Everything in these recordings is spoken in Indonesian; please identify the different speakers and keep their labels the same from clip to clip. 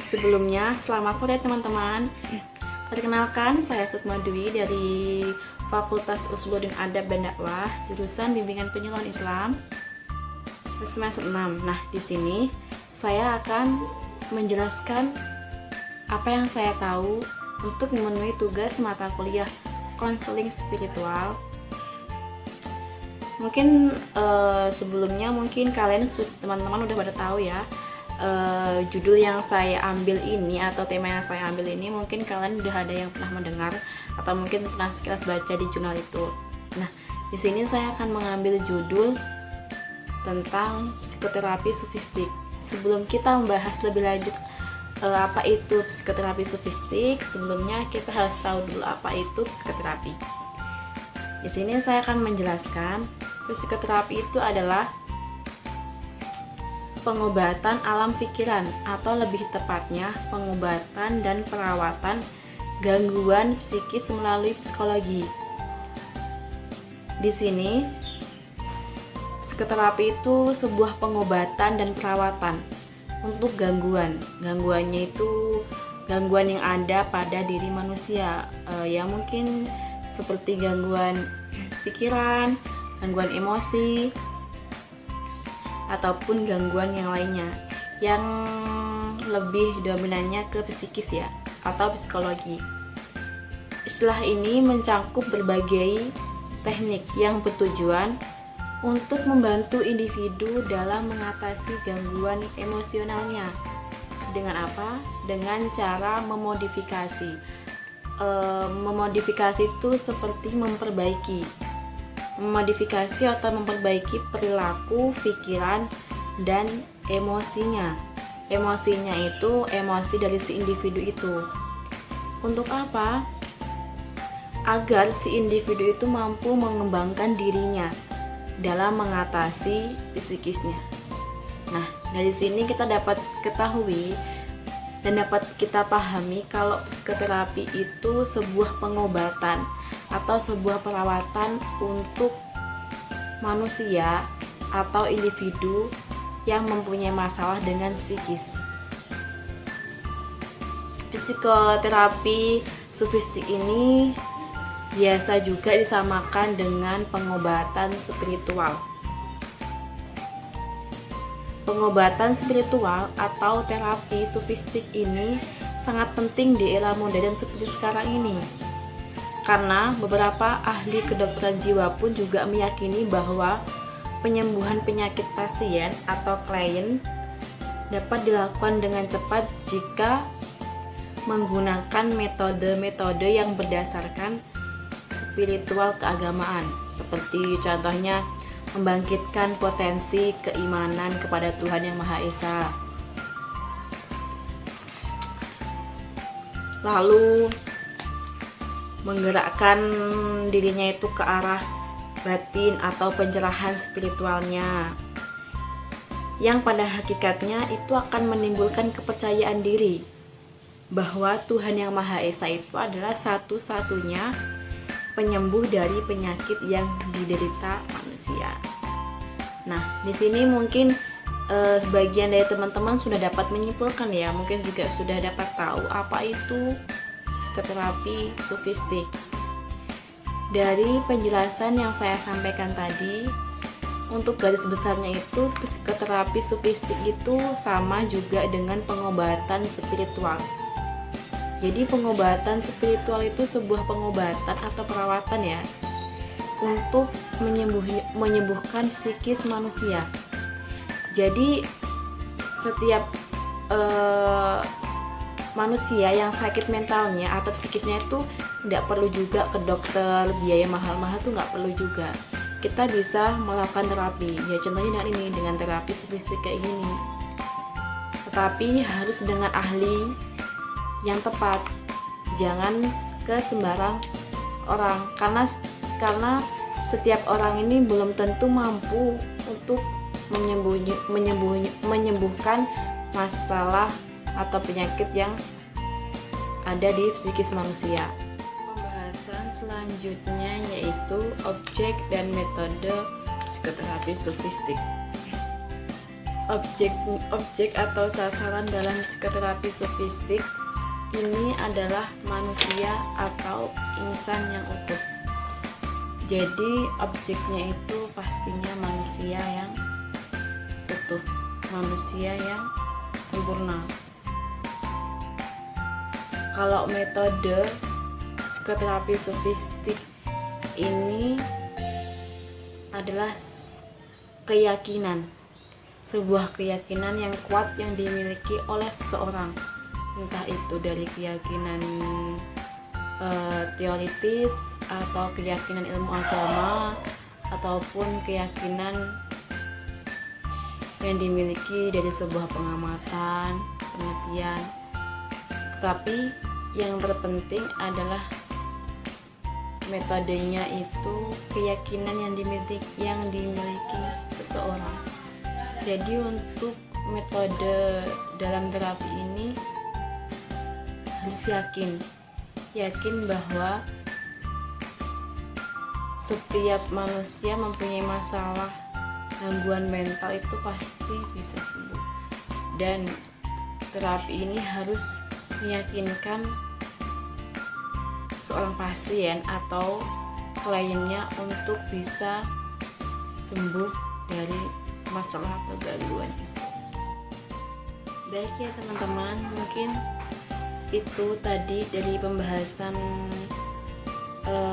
Speaker 1: Sebelumnya, selamat sore teman-teman. Perkenalkan, saya Sukma Dwi dari Fakultas Usuluddin Adab dan Dakwah, jurusan Bimbingan Penyuluhan Islam, semester 6. Nah, di sini saya akan menjelaskan apa yang saya tahu untuk memenuhi tugas mata kuliah konseling spiritual. Mungkin sebelumnya kalian teman-teman udah pada tahu ya, judul yang saya ambil ini atau tema yang saya ambil ini mungkin kalian udah ada yang pernah mendengar atau mungkin pernah sekilas baca di jurnal itu. Nah, di sini saya akan mengambil judul tentang psikoterapi sofistik. Sebelum kita membahas lebih lanjut apa itu psikoterapi sofistik, sebelumnya kita harus tahu dulu apa itu psikoterapi. Di sini saya akan menjelaskan psikoterapi itu adalah pengobatan alam pikiran atau lebih tepatnya pengobatan dan perawatan gangguan psikis melalui psikologi. Di sini psikoterapi itu sebuah pengobatan dan perawatan untuk gangguannya itu gangguan yang ada pada diri manusia, ya mungkin seperti gangguan pikiran, gangguan emosi, ataupun gangguan yang lainnya yang lebih dominannya ke psikis ya atau psikologi. Istilah ini mencakup berbagai teknik yang bertujuan untuk membantu individu dalam mengatasi gangguan emosionalnya. Dengan apa? Dengan cara memodifikasi. Memodifikasi itu seperti memodifikasi atau memperbaiki perilaku, pikiran, dan emosinya. Emosinya itu emosi dari si individu itu. Untuk apa? Agar si individu itu mampu mengembangkan dirinya dalam mengatasi psikisnya. Nah, dari sini kita dapat ketahui dan dapat kita pahami kalau psikoterapi itu sebuah pengobatan atau sebuah perawatan untuk manusia atau individu yang mempunyai masalah dengan psikis. Psikoterapi sofistik ini biasa juga disamakan dengan pengobatan spiritual. Pengobatan spiritual atau terapi sofistik ini sangat penting di era modern seperti sekarang ini. Karena beberapa ahli kedokteran jiwa pun juga meyakini bahwa penyembuhan penyakit pasien atau klien dapat dilakukan dengan cepat jika menggunakan metode-metode yang berdasarkan spiritual keagamaan, seperti contohnya membangkitkan potensi keimanan kepada Tuhan Yang Maha Esa. Lalu menggerakkan dirinya itu ke arah batin atau pencerahan spiritualnya, yang pada hakikatnya itu akan menimbulkan kepercayaan diri bahwa Tuhan Yang Maha Esa itu adalah satu-satunya penyembuh dari penyakit yang diderita manusia. Nah, di sini mungkin sebagian dari teman-teman sudah dapat menyimpulkan ya, mungkin juga sudah dapat tahu apa itu psikoterapi sofistik. Dari penjelasan yang saya sampaikan tadi, untuk garis besarnya itu psikoterapi sofistik itu sama juga dengan pengobatan spiritual. Jadi pengobatan spiritual itu sebuah pengobatan atau perawatan ya untuk menyembuhkan psikis manusia. Jadi setiap manusia yang sakit mentalnya atau psikisnya itu tidak perlu juga ke dokter, biaya mahal-mahal tuh nggak perlu juga. Kita bisa melakukan terapi ya, contohnya dengan terapi sofistik kayak gini. Tetapi harus dengan ahli yang tepat, jangan ke sembarang orang, karena setiap orang ini belum tentu mampu untuk menyembuhkan masalah atau penyakit yang ada di psikis manusia. Pembahasan selanjutnya yaitu objek dan metode psikoterapi sofistik. Objek atau sasaran dalam psikoterapi sofistik ini adalah manusia atau insan yang utuh. Jadi objeknya itu pastinya manusia yang utuh, manusia yang sempurna. Kalau metode psikoterapi sofistik ini adalah keyakinan, sebuah keyakinan yang kuat yang dimiliki oleh seseorang, entah itu dari keyakinan teoritis atau keyakinan ilmu agama ataupun keyakinan yang dimiliki dari sebuah pengamatan, penelitian. Tetapi yang terpenting adalah metodenya itu keyakinan yang dimiliki seseorang. Jadi untuk metode dalam terapi ini harus yakin bahwa setiap manusia mempunyai masalah gangguan mental itu pasti bisa sembuh, dan terapi ini harus meyakinkan seorang pasien atau kliennya untuk bisa sembuh dari masalah atau gangguan itu. Baik ya teman-teman, mungkin itu tadi dari pembahasan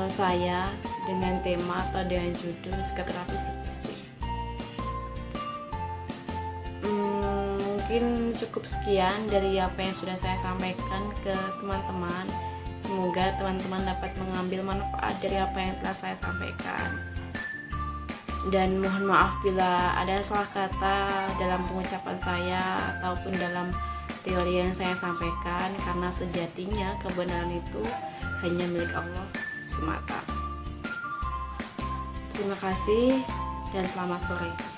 Speaker 1: saya dengan tema atau dengan judul psikoterapi sofistik. Mungkin cukup sekian dari apa yang sudah saya sampaikan ke teman-teman. Semoga teman-teman dapat mengambil manfaat dari apa yang telah saya sampaikan. Dan mohon maaf bila ada salah kata dalam pengucapan saya ataupun dalam teori yang saya sampaikan, karena sejatinya kebenaran itu hanya milik Allah semata. Terima kasih dan selamat sore.